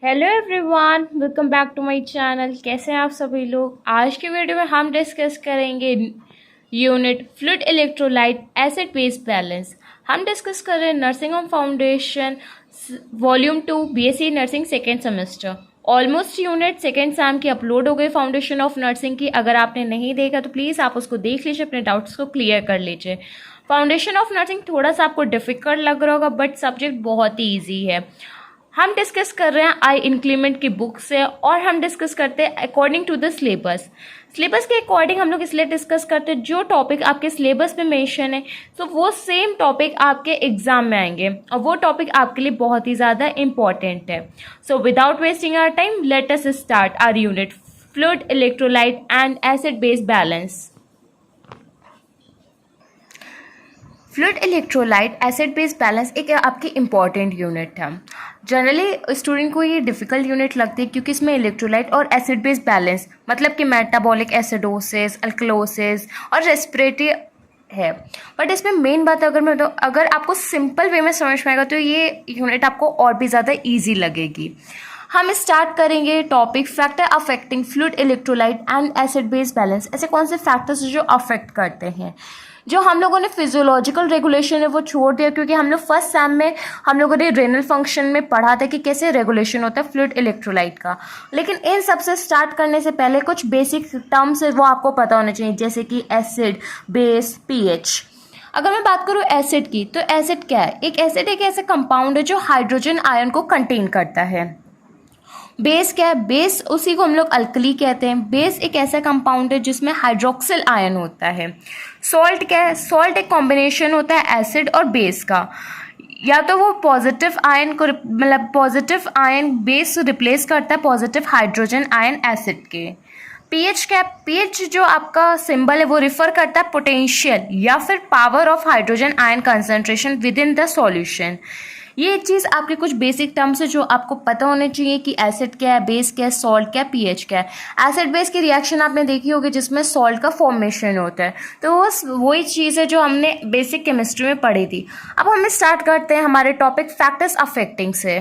Hello everyone, welcome back to my channel. कैसे हैं आप सभी लोग। आज की वीडियो में हम डिस्कस करेंगे unit fluid electrolyte acid base balance. हम डिस्कस कर रहे हैं nursing home foundation volume 2 BSc nursing second semester. Almost unit second Sam की अपलोड हो गई फाउंडेशन ऑफ नर्सिंग की। अगर आपने नहीं देखा तो प्लीज़ आप उसको देख लीजिए, अपने डाउट्स को क्लियर कर लीजिए। फाउंडेशन ऑफ नर्सिंग थोड़ा सा आपको डिफिकल्ट लग रहा होगा बट सब्जेक्ट बहुत ही ईजी है। हम डिस्कस कर रहे हैं आई इंक्लीमेंट की बुक से और हम डिस्कस करते हैं according to the syllabus. Syllabus के अकॉर्डिंग हम लोग इसलिए डिस्कस करते हैं जो टॉपिक आपके सिलेबस में मेंशन है तो वो सेम टॉपिक आपके एग्जाम में आएंगे और वो टॉपिक आपके लिए बहुत ही ज़्यादा इंपॉर्टेंट है। So without wasting our time let us start our unit fluid electrolyte and acid base balance. Fluid electrolyte acid base balance एक आपकी इम्पॉर्टेंट यूनिट है। जनरली स्टूडेंट को ये डिफिकल्ट यूनिट लगती है क्योंकि इसमें इलेक्ट्रोलाइट और एसिड बेस बैलेंस मतलब कि मेटाबॉलिक एसिडोसिस, अल्कलोसिस और रेस्पिरेटरी है। बट इसमें मेन बात अगर मैं बताऊँ, अगर आपको सिंपल वे में समझ में आएगा तो ये यूनिट आपको और भी ज़्यादा ईजी लगेगी। हम स्टार्ट करेंगे topic factor affecting fluid electrolyte and acid base balance. ऐसे कौन से फैक्टर्स जो अफेक्ट करते हैं। जो हम लोगों ने फिजियोलॉजिकल रेगुलेशन है वो छोड़ दिया क्योंकि हम लोग फर्स्ट सैम में हम लोगों ने रेनल फंक्शन में पढ़ा था कि कैसे रेगुलेशन होता है फ्लूइड इलेक्ट्रोलाइट का। लेकिन इन सबसे स्टार्ट करने से पहले कुछ बेसिक टर्म्स है वो आपको पता होना चाहिए, जैसे कि एसिड, बेस, पीएच। अगर मैं बात करूँ एसिड की तो एसिड क्या है। एक एसिड एक ऐसा कंपाउंड है जो हाइड्रोजन आयन को कंटेन करता है। बेस क्या है। बेस उसी को हम लोग अल्कली कहते हैं। बेस एक ऐसा कंपाउंड है जिसमें हाइड्रोक्सिल आयन होता है। सॉल्ट क्या है। सॉल्ट एक कॉम्बिनेशन होता है एसिड और बेस का। या तो वो पॉजिटिव आयन को मतलब पॉजिटिव आयन बेस रिप्लेस करता है पॉजिटिव हाइड्रोजन आयन एसिड के। पीएच क्या है। पीएच जो आपका सिंबल है वो रिफर करता है पोटेंशियल या फिर power of hydrogen ion concentration with in the solution. ये चीज़ आपके कुछ बेसिक टर्म्स है जो आपको पता होने चाहिए कि एसिड क्या है, बेस क्या है, सॉल्ट क्या है, पीएच क्या है। एसिड बेस की रिएक्शन आपने देखी होगी जिसमें सॉल्ट का फॉर्मेशन होता है, तो वही चीज़ है जो हमने बेसिक केमिस्ट्री में पढ़ी थी। अब हम स्टार्ट करते हैं हमारे टॉपिक फैक्टर्स अफेक्टिंग से।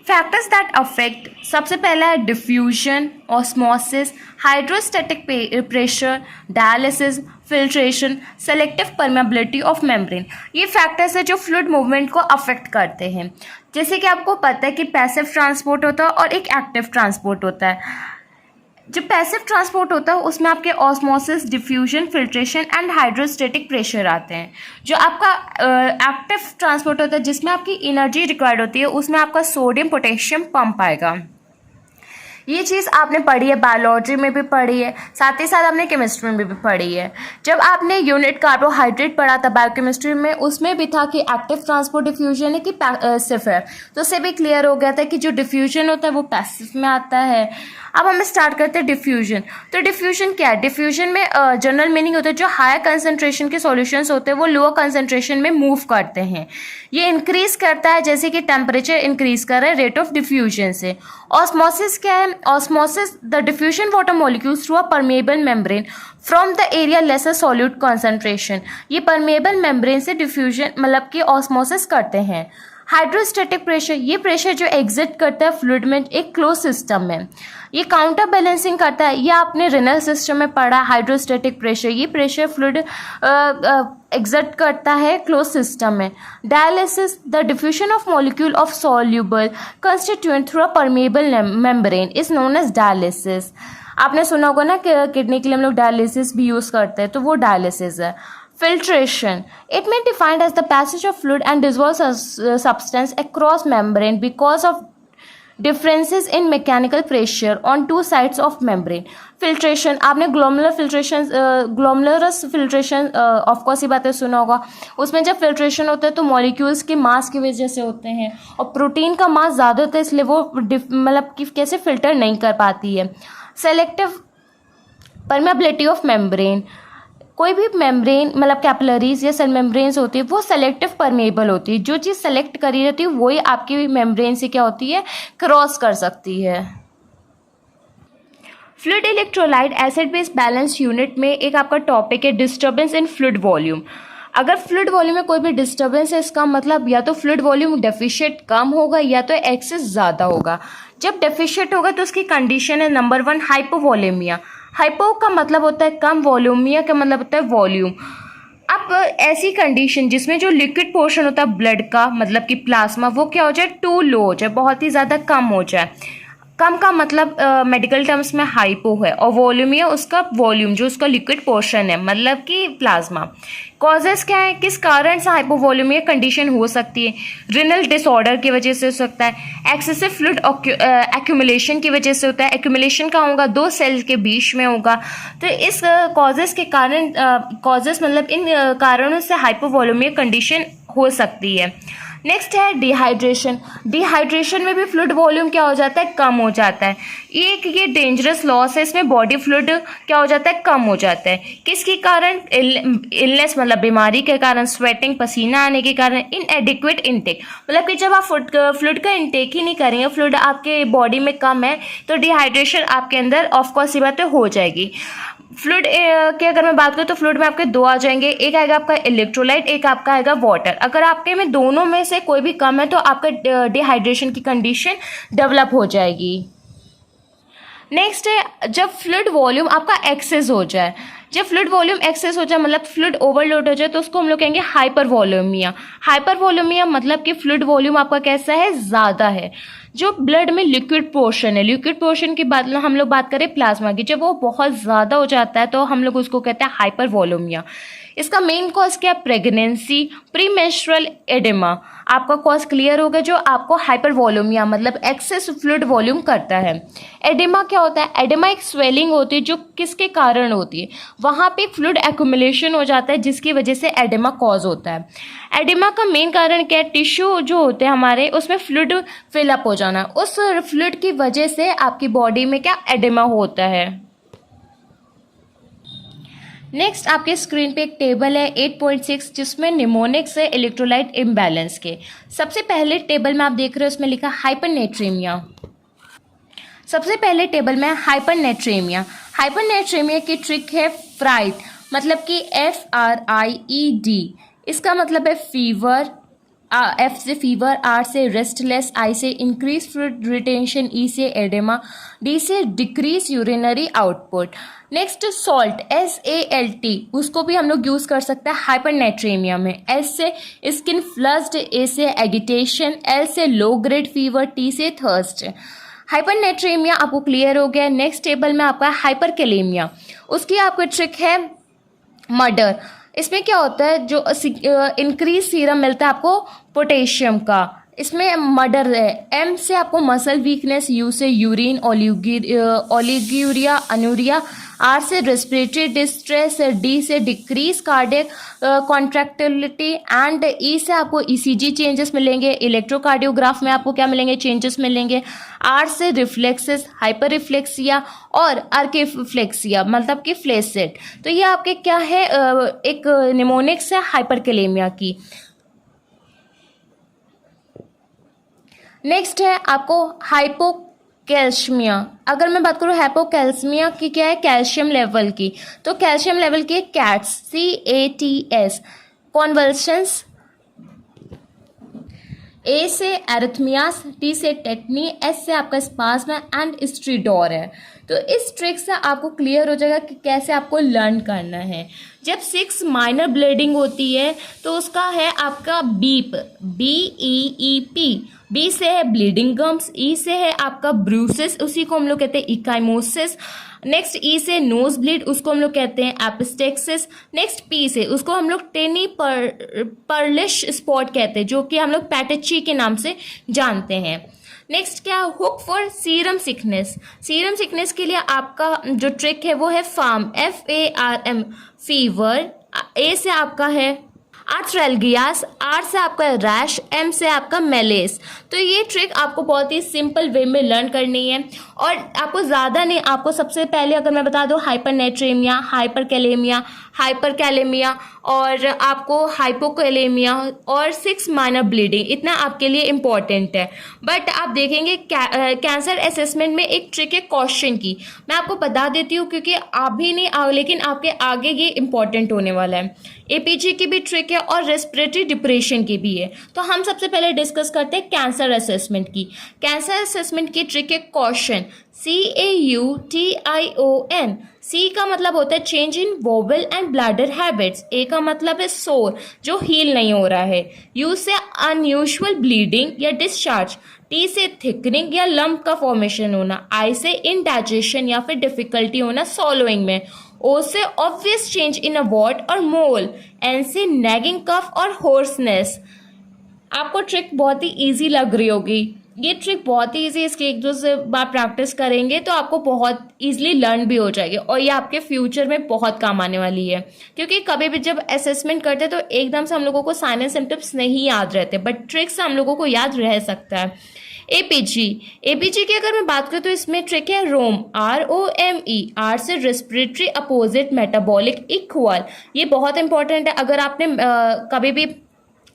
फैक्टर्स दैट अफेक्ट, सबसे पहला है diffusion, osmosis, hydrostatic pressure, dialysis, filtration, selective permeability of membrane. ये फैक्टर्स है जो फ्लूइड मूवमेंट को अफेक्ट करते हैं। जैसे कि आपको पता है कि पैसिव ट्रांसपोर्ट होता है और एक एक्टिव ट्रांसपोर्ट होता है। जो पैसिव ट्रांसपोर्ट होता है उसमें आपके osmosis, diffusion, filtration and hydrostatic pressure आते हैं। जो आपका एक्टिव ट्रांसपोर्ट होता है जिसमें आपकी एनर्जी रिक्वायर्ड होती है उसमें आपका सोडियम पोटेशियम पंप आएगा। ये चीज़ आपने पढ़ी है, बायोलॉजी में भी पढ़ी है, साथ ही साथ आपने केमिस्ट्री में भी पढ़ी है। जब आपने यूनिट कार्बोहाइड्रेट पढ़ा था बायोकेमिस्ट्री में उसमें भी था कि एक्टिव ट्रांसपोर्ट डिफ्यूजन है कि पैसिव है, तो उससे भी क्लियर हो गया था कि जो डिफ्यूजन होता है वो पैसिव में आता है। अब हम स्टार्ट करते हैं डिफ्यूजन। तो डिफ्यूजन क्या है। डिफ्यूजन में जनरल मीनिंग होता है जो हायर कंसंट्रेशन के सॉल्यूशंस होते हैं वो लोअर कंसंट्रेशन में मूव करते हैं। ये इंक्रीज करता है जैसे कि टेम्परेचर इंक्रीज कर रहा है रेट ऑफ डिफ्यूजन से। ऑस्मोसिस क्या है। Osmosis the diffusion water molecules through a permeable membrane from the area lesser solute concentration. ये परमेबल मेम्ब्रेन से डिफ्यूजन मतलब कि ऑस्मोसिस करते हैं। हाइड्रोस्टैटिक प्रेशर, ये प्रेशर जो एग्जिट करता है फ्लूइड में एक क्लोज सिस्टम में, ये काउंटर बैलेंसिंग करता है। ये आपने रेनल सिस्टम में पढ़ा हाइड्रोस्टैटिक प्रेशर, ये प्रेशर फ्लूइड एग्जिट करता है क्लोज सिस्टम में। Dialysis the diffusion of molecule of soluble constituent through a permeable membrane is known as dialysis. आपने सुना होगा ना कि किडनी के लिए हम लोग डायलिसिस भी यूज़ करते हैं, तो वो डायलिसिस है। Filtration. It may be defined as the passage of fluid and dissolved substance across membrane because of differences in mechanical pressure on two sides of membrane. Filtration, आपने glomerular filtration, glomerulus filtration of course ये बातें सुना होगा। उसमें जब filtration होता है तो मॉलिक्यूल्स के मास की वजह से होते हैं और प्रोटीन का मास ज़्यादा होता है इसलिए वो मतलब कि कैसे फिल्टर नहीं कर पाती है। सेलेक्टिव परमेबिलिटी ऑफ मेम्ब्रेन, कोई भी मेम्ब्रेन मतलब कैपिलरीज या सेल मेम्ब्रेन्स होती है वो सेलेक्टिव परमेबल होती है। जो चीज़ सेलेक्ट करी रहती है वही आपकी मेम्ब्रेन से क्या होती है, क्रॉस कर सकती है। Fluid electrolyte acid base balance unit में एक आपका टॉपिक है डिस्टर्बेंस इन फ्लूइड वॉल्यूम। अगर फ्लूइड वॉल्यूम में कोई भी डिस्टर्बेंस है, इसका मतलब या तो फ्लूइड वॉल्यूम डेफिशिएट कम होगा या तो एक्सेस ज़्यादा होगा। जब डेफिशिएट होगा तो उसकी कंडीशन है नंबर 1 हाइपोवॉल्यूमिया। हाइपो का मतलब होता है कम, वॉल्यूमिया का मतलब होता है वॉल्यूम। अब ऐसी कंडीशन जिसमें जो लिक्विड पोर्शन होता है ब्लड का, मतलब कि प्लाज्मा, वो क्या हो जाए, टू लो हो जाए, बहुत ही ज़्यादा कम हो जाए। कम का मतलब मेडिकल टर्म्स में हाइपो है, और वॉल्यूमिया उसका वॉल्यूम जो उसका लिक्विड पोर्शन है, मतलब कि प्लाज्मा। कॉजेस क्या है, किस कारण से हाइपोवॉल्यूमिया कंडीशन हो सकती है? रिनल डिसऑर्डर की वजह से हो सकता है, एक्सेसिव फ्लूइड एक्यूमुलेशन की वजह से होता है। एक्यूमुलेशन कहाँ होगा, 2 सेल्स के बीच में होगा। तो इस कॉजेस के कारण, कॉजेस मतलब इन कारणों से हाइपोवॉल्यूमिया कंडीशन हो सकती है। नेक्स्ट है डिहाइड्रेशन। डिहाइड्रेशन में भी फ्लूइड वॉल्यूम क्या हो जाता है, कम हो जाता है। ये डेंजरस लॉस है, इसमें बॉडी फ्लूइड क्या हो जाता है, कम हो जाता है। किसके कारण, इलनेस मतलब बीमारी के कारण, स्वेटिंग पसीना आने के कारण, इनएडिक्वेट इनटेक मतलब कि जब आप फ्लूइड का इनटेक ही नहीं करेंगे, फ्लूइड आपके बॉडी में कम है, तो डिहाइड्रेशन आपके अंदर ऑफकोर्स ये बातें हो जाएगी। फ्लूइड की अगर मैं बात करूँ तो फ्लूइड में आपके 2 आ जाएंगे, एक आएगा आपका इलेक्ट्रोलाइट, एक आपका आएगा वाटर। अगर आपके में दोनों में से कोई भी कम है तो आपका डिहाइड्रेशन की कंडीशन डेवलप हो जाएगी। नेक्स्ट है जब फ्लूइड वॉल्यूम आपका एक्सेस हो जाए। जब फ्लूइड वॉल्यूम एक्सेस हो जाए मतलब फ्लूइड ओवरलोड हो जाए, तो उसको हम लोग कहेंगे हाइपर वॉल्यूमिया। हाइपर वॉल्यूमिया मतलब कि फ्लूइड वॉल्यूम आपका कैसा है, ज़्यादा है। जो ब्लड में लिक्विड पोर्शन है, लिक्विड पोर्शन की बात हम लोग बात करें प्लाज्मा की, जब वो बहुत ज़्यादा हो जाता है तो हम लोग उसको कहते हैं हाइपर वॉल्यूमिया। इसका मेन कॉज क्या, प्रेगनेंसी, प्रीमेंस्ट्रुअल एडेमा। आपका कॉज क्लियर होगा जो आपको हाइपर वॉल्यूमिया मतलब एक्सेस फ्लूइड वॉल्यूम करता है। एडेमा क्या होता है, एडेमा एक स्वेलिंग होती है जो किसके कारण होती है, वहाँ पे फ्लूइड एक्यूमुलेशन हो जाता है जिसकी वजह से एडेमा कॉज होता है। एडेमा का मेन कारण क्या है, टिश्यू जो होते हैं हमारे उसमें फ्लूइड फिलअप हो जाना, उस फ्लूइड की वजह से आपकी बॉडी में क्या एडेमा होता है। नेक्स्ट आपके स्क्रीन पे एक टेबल है 8.6 जिसमें निमोनिक्स है इलेक्ट्रोलाइट इम्बैलेंस के। सबसे पहले टेबल में आप देख रहे हो उसमें लिखा हाइपरनेट्रेमिया। सबसे पहले टेबल में हाइपरनेट्रेमिया। हाइपरनेट्रेमिया की ट्रिक है फ्राइड, मतलब कि FRIED। इसका मतलब है फीवर, F से फीवर, R से रेस्टलेस, I से इंक्रीज फ्लूइड रिटेंशन, E से एडेमा, D से decrease urinary output. Next salt, SALT, उसको भी हम लोग यूज़ कर सकते हैं हाइपरनेट्रेमिया में। S से स्किन फ्लस्ड, A से एगिटेशन, L से लो ग्रेड फीवर, T से थर्स्ट। हाइपरनेट्रेमिया आपको क्लियर हो गया। नेक्स्ट टेबल में आपका हाइपरकैलेमिया, उसकी आपको ट्रिक है मर्डर। इसमें क्या होता है, जो इंक्रीज सीरम मिलता है आपको पोटेशियम का, इसमें मर्डर है। M से आपको मसल वीकनेस, U से यूरिन, ओलिगुरिया, अनुरिया, R से रेस्पिरेटरी डिस्ट्रेस, D से decrease cardiac contractility and E से आपको ECG चेंजेस मिलेंगे। इलेक्ट्रोकार्डियोग्राफ में आपको क्या मिलेंगे, चेंजेस मिलेंगे। R से रिफ्लेक्सेस, हाइपर रिफ्लेक्सिया और आर्किफ्लेक्सिया मतलब कि फ्लेसेट। तो ये आपके क्या है, एक निमोनिक्स है हाइपरकैलेमिया की। नेक्स्ट है आपको हाइपोकैल्शियमिया। अगर मैं बात करूँ हाइपोकैल्शियमिया की, क्या है, कैल्शियम लेवल की, तो कैल्शियम लेवल की कैट्स, CATS, कॉन्वल्शंस, A से एरिथमियास, T से टेटनी, S से आपका स्पाज्म एंड स्ट्रिडोर है। तो इस ट्रिक से आपको क्लियर हो जाएगा कि कैसे आपको लर्न करना है। जब 6 माइनर ब्लीडिंग होती है तो उसका है आपका बीप, BEEP। B से है ब्लीडिंग गम्स, E से है आपका ब्रूसेस, उसी को हम लोग कहते हैं इकाइमोसिस। नेक्स्ट E से नोज ब्लीड, उसको हम लोग कहते हैं एपिस्टेक्सिस। नेक्स्ट P से उसको हम लोग टेनी पर्लिश स्पॉट कहते हैं, जो कि हम लोग पैटेची के नाम से जानते हैं। नेक्स्ट क्या, hook for serum sickness. Serum sickness के लिए आपका जो ट्रिक है वो है फार्म, FARM, फीवर। A से आपका है आर्थ्रैल्गियास, R से आपका रैश, M से आपका मेलेस। तो ये ट्रिक आपको बहुत ही सिंपल वे में लर्न करनी है और आपको ज़्यादा नहीं, आपको सबसे पहले अगर मैं बता दूँ हाइपरनेट्रेमिया, हाइपरकैलेमिया, हाइपरकैलेमिया और आपको हाइपोकैलेमिया और 6 माइनर ब्लीडिंग, इतना आपके लिए इम्पॉर्टेंट है। बट आप देखेंगे कैंसर असेसमेंट में एक ट्रिक है क्वेश्चन की, मैं आपको बता देती हूँ क्योंकि आप भी नहीं लेकिन आपके आगे ये इम्पॉर्टेंट होने वाला है। एपीजी की भी ट्रिक है और रेस्पिरेटरी डिप्रेशन की भी है। तो हम सबसे पहले डिस्कस करते हैं कैंसर असेसमेंट की। कैंसर असेसमेंट की ट्रिक है क्वेश्चन, CAUTION। सी का मतलब होता है change in bowel and bladder habits. A का मतलब है सोर जो हील नहीं हो रहा है। यू से अनयूजुअल ब्लीडिंग या डिस्चार्ज। टी से थिकनिंग या लंप का फॉर्मेशन होना। आई से इनडाइजेशन या फिर डिफिकल्टी होना सॉलोइंग में। ओ से obvious change in a what और मोल। एन से नैगिंग कफ और होर्सनेस। आपको ट्रिक बहुत ही इजी लग रही होगी, ये ट्रिक बहुत ही ईजी, इसकी एक दो से बार प्रैक्टिस करेंगे तो आपको बहुत ईजिली लर्न भी हो जाएगी और ये आपके फ्यूचर में बहुत काम आने वाली है। क्योंकि कभी भी जब असेसमेंट करते हैं तो एकदम से हम लोगों को साइन एंड सिम्टम्स नहीं याद रहते, बट ट्रिक्स हम लोगों को याद रह सकता है। एपीजी की अगर मैं बात करूँ तो इसमें ट्रिक है रोम, ROME। आर से रेस्पिरेटरी अपोजिट मेटाबॉलिक इक्वल। ये बहुत इंपॉर्टेंट है। अगर आपने कभी भी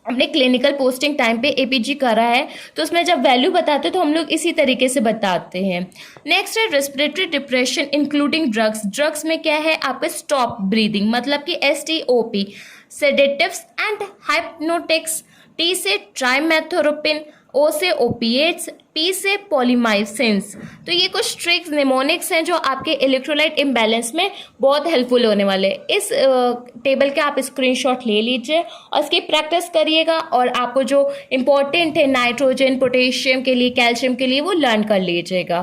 अपने क्लिनिकल पोस्टिंग टाइम पे एपीजी करा है तो उसमें जब वैल्यू बताते हैं तो हम लोग इसी तरीके से बताते हैं। नेक्स्ट है respiratory depression including drugs. Drugs में क्या है आपका स्टॉप ब्रीदिंग मतलब कि STOP, सेडेटिव्स एंड हाइप्नोटिक्स। टी से ट्राइमेथोरोपिन। ओ से ओपिएट्स। पी से पॉलीमाइसिन्स। तो ये कुछ ट्रिक्स निमोनिक्स हैं जो आपके इलेक्ट्रोलाइट इम्बैलेंस में बहुत हेल्पफुल होने वाले हैं। इस टेबल के आप स्क्रीनशॉट ले लीजिए और इसकी प्रैक्टिस करिएगा और आपको जो इम्पोर्टेंट है नाइट्रोजन, पोटेशियम के लिए, कैल्शियम के लिए वो लर्न कर लीजिएगा।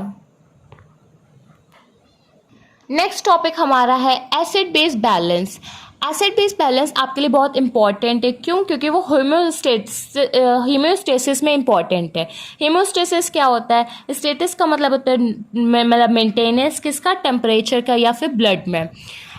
नेक्स्ट टॉपिक हमारा है acid base balance. Acid base balance आपके लिए बहुत इंपॉर्टेंट है। क्यों? क्योंकि वो होम्योस्टेसिस में इंपॉर्टेंट है। होम्योस्टेसिस क्या होता है? स्टेटस का मतलब होता है मतलब मेंटेनेंस किसका, टेम्परेचर का या फिर ब्लड में।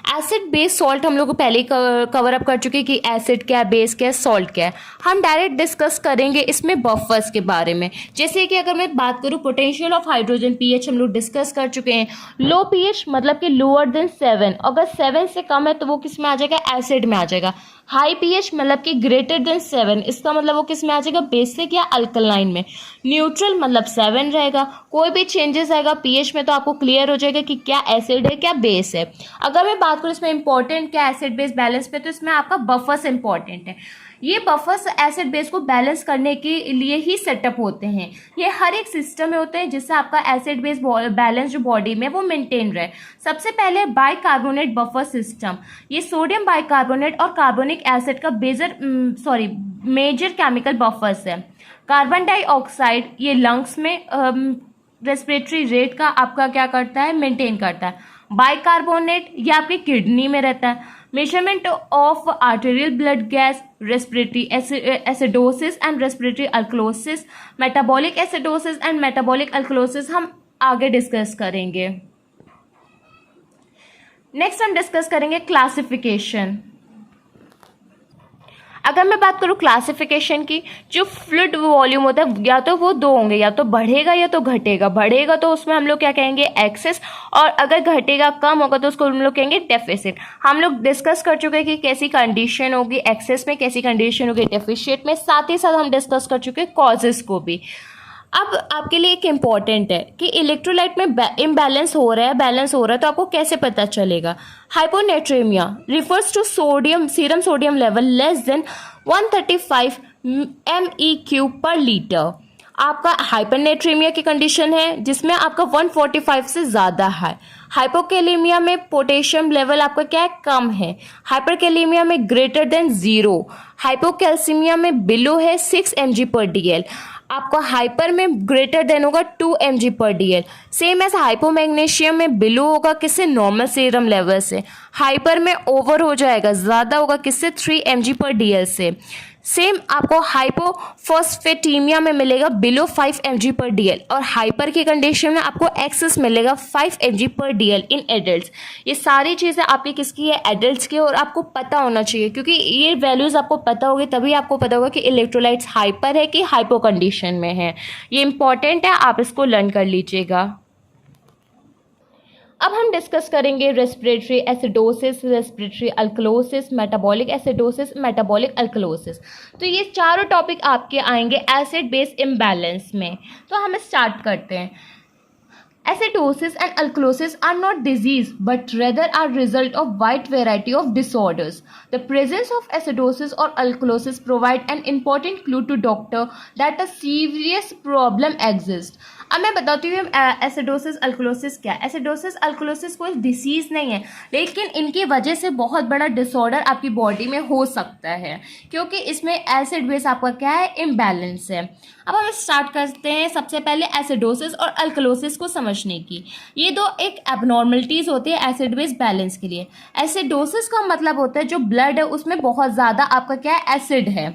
एसिड बेस सॉल्ट हम लोग पहले ही कवर अप कर चुके हैं कि एसिड क्या है, बेस क्या है, सॉल्ट क्या है। हम डायरेक्ट डिस्कस करेंगे इसमें बफर्स के बारे में। जैसे कि अगर मैं बात करूँ पोटेंशियल ऑफ हाइड्रोजन, पीएच हम लोग डिस्कस कर चुके हैं। लो पीएच मतलब कि लोअर देन 7, अगर 7 से कम है तो वो किस में आ जाएगा, एसिड में आ जाएगा। हाई पीएच मतलब कि ग्रेटर देन 7, इसका मतलब वो किस में आ जाएगा, बेसिक या अल्कलाइन में। न्यूट्रल मतलब 7 रहेगा। कोई भी चेंजेस आएगा पीएच में तो आपको क्लियर हो जाएगा कि क्या एसिड है क्या बेस है। अगर मैं बात करूँ इसमें इंपॉर्टेंट क्या एसिड बेस बैलेंस पे, तो इसमें आपका बफर्स इंपॉर्टेंट है। ये बफर्स एसिड बेस को बैलेंस करने के लिए ही सेटअप होते हैं। ये हर एक सिस्टम में होते हैं जिससे आपका एसिड बेस बैलेंस जो बॉडी में वो मेंटेन रहे। सबसे पहले बाइकार्बोनेट बफर सिस्टम। ये सोडियम बाइकार्बोनेट और कार्बोनिक एसिड का मेजर केमिकल बफर्स है। कार्बन डाइऑक्साइड ये लंग्स में रेस्पिरेटरी रेट का आपका क्या करता है, मेंटेन करता है। बाइकार्बोनेट ये आपकी किडनी में रहता है। Measurement of arterial blood gas, respiratory acidosis and respiratory alkalosis, metabolic acidosis and metabolic alkalosis हम आगे डिस्कस करेंगे। नेक्स्ट हम डिस्कस करेंगे क्लासिफिकेशन। अगर मैं बात करूँ क्लासिफिकेशन की, जो फ्लूइड वॉल्यूम होता है या तो वो दो होंगे, या तो बढ़ेगा या तो घटेगा। बढ़ेगा तो उसमें हम लोग क्या कहेंगे, एक्सेस, और अगर घटेगा कम होगा तो उसको हम लोग कहेंगे डेफिसिट। हम लोग डिस्कस कर चुके हैं कि कैसी कंडीशन होगी एक्सेस में, कैसी कंडीशन होगी डेफिशिएट में। साथ ही साथ हम डिस्कस कर चुके हैं कॉजेज को भी। अब आपके लिए एक इम्पॉर्टेंट है कि इलेक्ट्रोलाइट में इम्बैलेंस हो रहा है, बैलेंस हो रहा है, तो आपको कैसे पता चलेगा। Hyponatraemia refers to sodium serum sodium level less than 135 MEQ पर लीटर। आपका हाइपरनेट्रीमिया की कंडीशन है जिसमें आपका 145 से ज़्यादा है। हाइपोकैलेमिया में पोटेशियम लेवल आपका क्या है, कम है। हाइपरकैलेमिया में ग्रेटर देन 0। हाइपोकैल्सीमिया में बिलो है 6 mg/dl। आपका हाइपर में ग्रेटर देन होगा 2 mg/dl। सेम एज हाइपोमैग्नीशियम में बिलो होगा किससे, नॉर्मल सीरम लेवल से। हाइपर में ओवर हो जाएगा, ज़्यादा होगा किससे, 3 mg/dl से। सेम आपको हाइपोफॉस्फेटीमिया में मिलेगा बिलो 5 mg/dl, और हाइपर की कंडीशन में आपको एक्सेस मिलेगा 5 mg/dl इन एडल्ट्स। ये सारी चीज़ें आपकी किसकी है, एडल्ट्स की, और आपको पता होना चाहिए क्योंकि ये वैल्यूज़ आपको पता होगी तभी आपको पता होगा कि इलेक्ट्रोलाइट्स हाइपर है कि हाइपो कंडीशन में है। ये इंपॉर्टेंट है, आप इसको लर्न कर लीजिएगा। अब हम डिस्कस करेंगे respiratory acidosis, respiratory alkalosis, metabolic acidosis, metabolic alkalosis. तो ये चारों टॉपिक आपके आएंगे एसिड बेस इम्बैलेंस में। तो हम स्टार्ट करते हैं। Acidosis and alkalosis are not disease but rather are result of wide variety of disorders. The presence of acidosis or alkalosis provide an important clue to doctor that a serious problem exists. अब मैं बताती हूँ acidosis alkalosis क्या है। Acidosis alkalosis कोई disease नहीं है, लेकिन इनकी वजह से बहुत बड़ा डिसऑर्डर आपकी बॉडी में हो सकता है, क्योंकि इसमें एसिड बेस आपका क्या है, इम्बैलेंस है। अब हम स्टार्ट करते हैं सबसे पहले एसिडोसिस और अल्कलोसिस को समझने की। ये दो एक एबनॉर्मलिटीज़ होती है एसिड बेस बैलेंस के लिए। एसिडोसिस का मतलब होता है जो ब्लड है उसमें बहुत ज़्यादा आपका क्या है, एसिड है,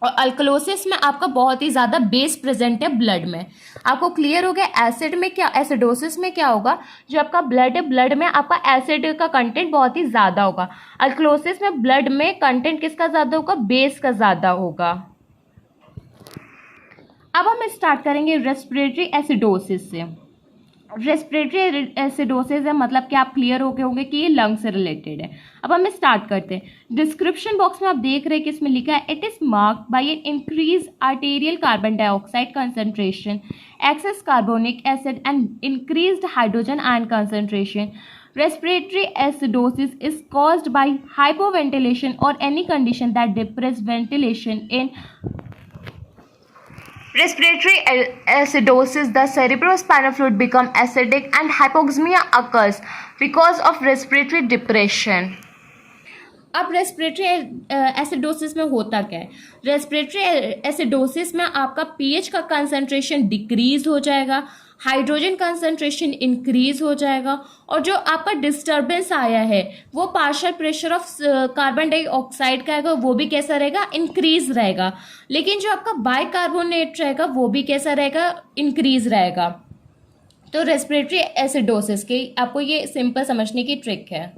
और अल्कलोसिस में आपका बहुत ही ज़्यादा बेस प्रेजेंट है ब्लड में। आपको क्लियर हो गया एसिड में क्या, एसिडोसिस में क्या होगा, जो आपका ब्लड है ब्लड में आपका एसिड का कंटेंट बहुत ही ज़्यादा होगा। अल्कलोसिस में ब्लड में कंटेंट किसका ज़्यादा होगा, बेस का ज़्यादा होगा। अब हम स्टार्ट करेंगे रेस्पिरेटरी एसिडोसिस से। रेस्पिरेटरी एसिडोसिस है मतलब कि आप क्लियर हो गए होंगे कि ये लंग से रिलेटेड है। अब हम स्टार्ट करते हैं। डिस्क्रिप्शन बॉक्स में आप देख रहे हैं कि इसमें लिखा है it is marked by an increase arterial carbon dioxide concentration, excess carbonic acid and increased hydrogen ion concentration. Respiratory acidosis is caused by hypoventilation or any condition that depresses ventilation. In respiratory acidosis, the cerebrospinal fluid becomes acidic and hypoxemia occurs because of respiratory depression. अब respiratory acidosis में होता क्या है। Respiratory acidosis में आपका pH का concentration decrease हो जाएगा, हाइड्रोजन कंसंट्रेशन इंक्रीज हो जाएगा, और जो आपका डिस्टर्बेंस आया है वो partial pressure of carbon dioxide का है वो भी कैसा रहेगा, इंक्रीज रहेगा। लेकिन जो आपका बाइकार्बोनेट रहेगा वो भी कैसा रहेगा, इंक्रीज रहेगा। तो रेस्पिरेटरी एसिडोसिस की आपको ये सिंपल समझने की ट्रिक है।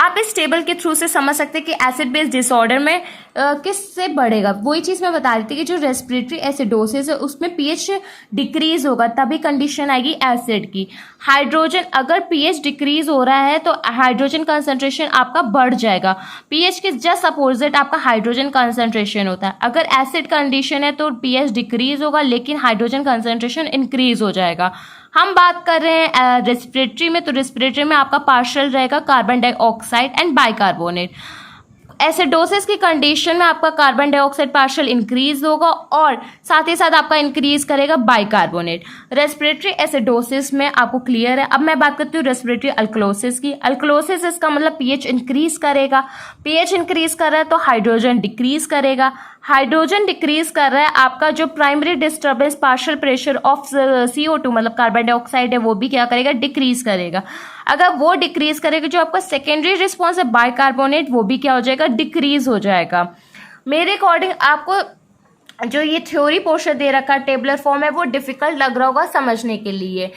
आप इस टेबल के थ्रू से समझ सकते हैं कि एसिड बेस डिसऑर्डर में किससे बढ़ेगा। वही चीज़ मैं बता रही थी कि जो रेस्पिरेटरी एसिडोसिस है उसमें पीएच डिक्रीज होगा तभी कंडीशन आएगी एसिड की। हाइड्रोजन, अगर पीएच डिक्रीज हो रहा है तो हाइड्रोजन कंसंट्रेशन आपका बढ़ जाएगा। पीएच के जस्ट अपोजिट आपका हाइड्रोजन कंसंट्रेशन होता है। अगर एसिड कंडीशन है तो पीएच डिक्रीज होगा लेकिन हाइड्रोजन कंसंट्रेशन इंक्रीज हो जाएगा। हम बात कर रहे हैं रेस्पिरेटरी में, तो रेस्पिरेटरी में आपका पार्शियल रहेगा carbon dioxide and bicarbonate. Acidosis की कंडीशन में आपका कार्बन डाइऑक्साइड पार्शियल इंक्रीज होगा और साथ ही साथ आपका इंक्रीज करेगा बाइकार्बोनेट। रेस्पिरेटरी एसिडोसिस में आपको क्लियर है। अब मैं बात करती हूँ रेस्पिरेटरी अल्कलोसिस की। अल्कलोसिस इसका मतलब पीएच इंक्रीज करेगा। पीएच इंक्रीज कर रहा है तो हाइड्रोजन डिक्रीज करेगा। हाइड्रोजन डिक्रीज कर रहा है, आपका जो primary disturbance partial pressure of CO2 मतलब कार्बन डाइऑक्साइड है वो भी क्या करेगा, डिक्रीज करेगा। अगर वो डिक्रीज करेगा जो आपका सेकेंडरी रिस्पॉन्स है बाइकार्बोनेट वो भी क्या हो जाएगा, डिक्रीज हो जाएगा। मेरे अकॉर्डिंग आपको जो ये थ्योरी पोर्शन दे रखा है टेबलर फॉर्म है वो डिफिकल्ट लग रहा होगा समझने के लिए,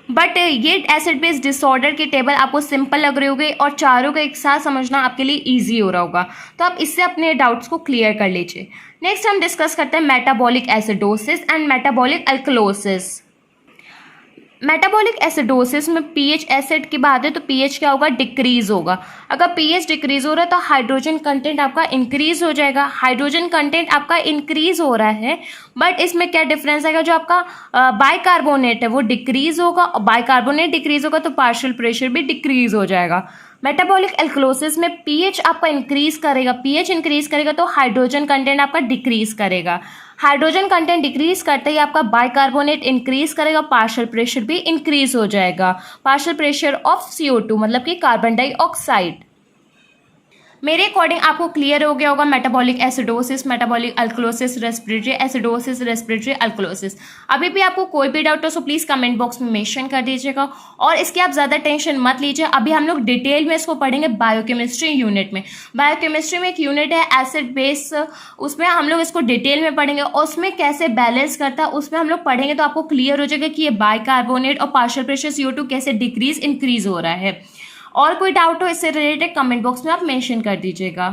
बट ये एसिड बेस डिसऑर्डर की टेबल आपको सिंपल लग रही होगी और चारों का एक साथ समझना आपके लिए इजी हो रहा होगा। तो आप इससे अपने डाउट्स को क्लियर कर लीजिए। नेक्स्ट हम डिस्कस करते हैं metabolic acidosis and metabolic alkalosis. Metabolic acidosis में पीएच एसिड की बात है तो पीएच क्या होगा, डिक्रीज होगा। अगर पीएच डिक्रीज हो रहा है तो हाइड्रोजन कंटेंट आपका इंक्रीज हो जाएगा। हाइड्रोजन कंटेंट आपका इंक्रीज हो रहा है बट इसमें क्या डिफरेंस आएगा, जो आपका बाइकार्बोनेट है वो डिक्रीज होगा और बाइकार्बोनेट डिक्रीज होगा तो पार्शियल प्रेशर भी डिक्रीज हो जाएगा। मेटाबॉलिक एल्कलोसिस में पीएच आपका इंक्रीज करेगा, पीएच इंक्रीज करेगा तो हाइड्रोजन कंटेंट आपका डिक्रीज करेगा। हाइड्रोजन कंटेंट डिक्रीज करते ही आपका बाइकार्बोनेट इंक्रीज करेगा, पार्शियल प्रेशर भी इंक्रीज हो जाएगा। पार्शियल प्रेशर ऑफ CO2 मतलब कि कार्बन डाइऑक्साइड। मेरे अकॉर्डिंग आपको क्लियर हो गया होगा metabolic acidosis, metabolic alkalosis, respiratory acidosis, respiratory alkalosis. अभी भी आपको कोई भी डाउट हो सो प्लीज़ कमेंट बॉक्स में मेंशन कर दीजिएगा और इसकी आप ज़्यादा टेंशन मत लीजिए। अभी हम लोग डिटेल में इसको पढ़ेंगे बायोकेमिस्ट्री यूनिट में। बायोकेमिस्ट्री में एक यूनिट है एसिड बेस, उसमें हम लोग इसको डिटेल में पढ़ेंगे और उसमें कैसे बैलेंस करता है उसमें हम लोग पढ़ेंगे तो आपको क्लियर हो जाएगा कि ये बाइकार्बोनेट और पार्शियल प्रेशर CO2 कैसे डिक्रीज इंक्रीज हो रहा है। और कोई डाउट हो इससे रिलेटेड कमेंट बॉक्स में आप मेंशन कर दीजिएगा।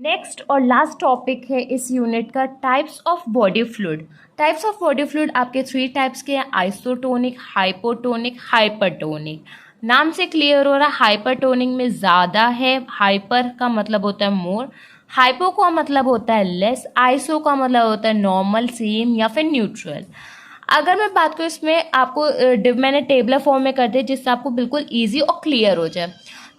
नेक्स्ट और लास्ट टॉपिक है इस यूनिट का types of body fluid. Types of body fluid आपके 3 टाइप्स के हैं, आइसोटोनिक, हाइपोटोनिक, हाइपरटोनिक। नाम से क्लियर हो रहा है हाइपरटोनिक में ज़्यादा है, हाइपर का मतलब होता है मोर, हाइपो का मतलब होता है लेस, आइसो का मतलब होता है नॉर्मल, सेम या फिर न्यूट्रल। अगर मैं बात करूँ इसमें आपको मैंने टेबलर फॉर्म में कर दिया जिससे आपको बिल्कुल ईजी और क्लियर हो जाए।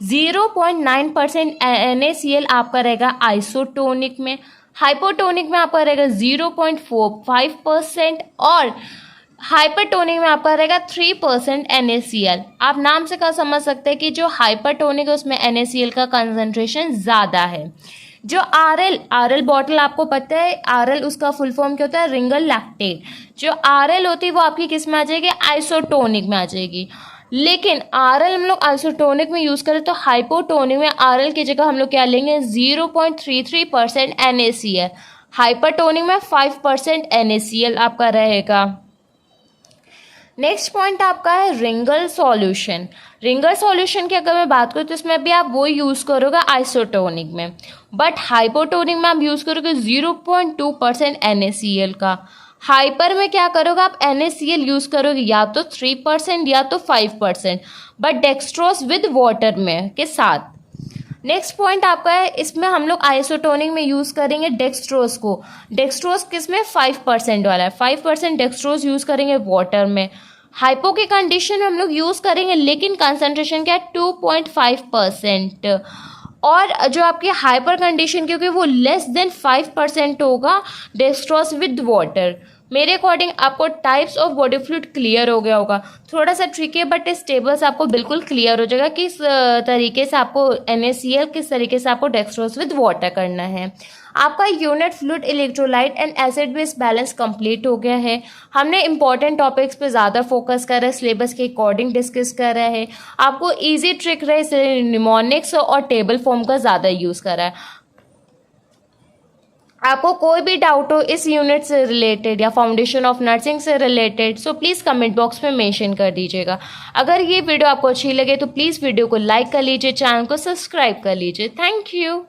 0.9% NaCl आपका रहेगा आइसोटोनिक में, हाइपोटोनिक में आपका रहेगा 0.45% और हाइपरटोनिक में आपका रहेगा 3% NaCl। आप नाम से क्या समझ सकते हैं कि जो हाइपरटोनिक है उसमें NaCl का कंसंट्रेशन ज़्यादा है। जो आरएल बॉटल आपको पता है, आरएल उसका फुल फॉर्म क्या होता है, रिंगल लैक्टेट। जो आरएल होती है वो आपकी किस में आ जाएगी, आइसोटोनिक में आ जाएगी। लेकिन आरएल हम लोग आइसोटोनिक में यूज़ करें तो हाइपोटोनिक में आरएल की जगह हम लोग क्या लेंगे, 0.33% NaCl। हाइपरटोनिक में 5% NaCl आपका रहेगा। नेक्स्ट पॉइंट आपका है रिंगल सॉल्यूशन। रिंगल सॉल्यूशन की अगर मैं बात करूँ तो इसमें भी आप वो यूज़ करोगे आइसोटोनिक में, बट हाइपोटोनिक में आप यूज़ करोगे 0.2% NaCl का। हाइपर में क्या करोगे आप, NaCl यूज़ करोगे या तो 3% या तो 5%, बट डेक्सट्रोज विद वाटर में के साथ। नेक्स्ट पॉइंट आपका है इसमें हम लोग आइसोटोनिक में यूज़ करेंगे डेक्सट्रोज को। डेक्सट्रोज किस में, 5% वाला है, 5% डेक्सट्रोज यूज़ करेंगे वाटर में। हाइपो की कंडीशन में हम लोग यूज़ करेंगे लेकिन कंसंट्रेशन क्या है, 2.5%। और जो आपकी हाइपर कंडीशन क्योंकि वो लेस देन 5% होगा, डेक्सट्रोज विद वाटर। मेरे अकॉर्डिंग आपको types of body fluid clear हो गया होगा। थोड़ा सा ट्रिकी है बट इस टेबल से आपको बिल्कुल क्लियर हो जाएगा किस तरीके से आपको NaCl, किस तरीके से आपको डेक्सट्रोज विद वाटर करना है। आपका unit fluid electrolyte and acid base balance complete हो गया है। हमने इंपॉर्टेंट टॉपिक्स पे ज़्यादा फोकस कर रहे हैं, सिलेबस के अकॉर्डिंग डिस्कस कर रहे हैं। आपको ईजी ट्रिक रहे इसलिए निमोनिक्स और टेबल फॉर्म का ज़्यादा यूज़ करा है। आपको कोई भी डाउट हो इस यूनिट से रिलेटेड या फाउंडेशन ऑफ नर्सिंग से related so please comment box में मेंशन कर दीजिएगा। अगर ये वीडियो आपको अच्छी लगे तो प्लीज़ वीडियो को लाइक कर लीजिए, चैनल को सब्सक्राइब कर लीजिए। Thank you.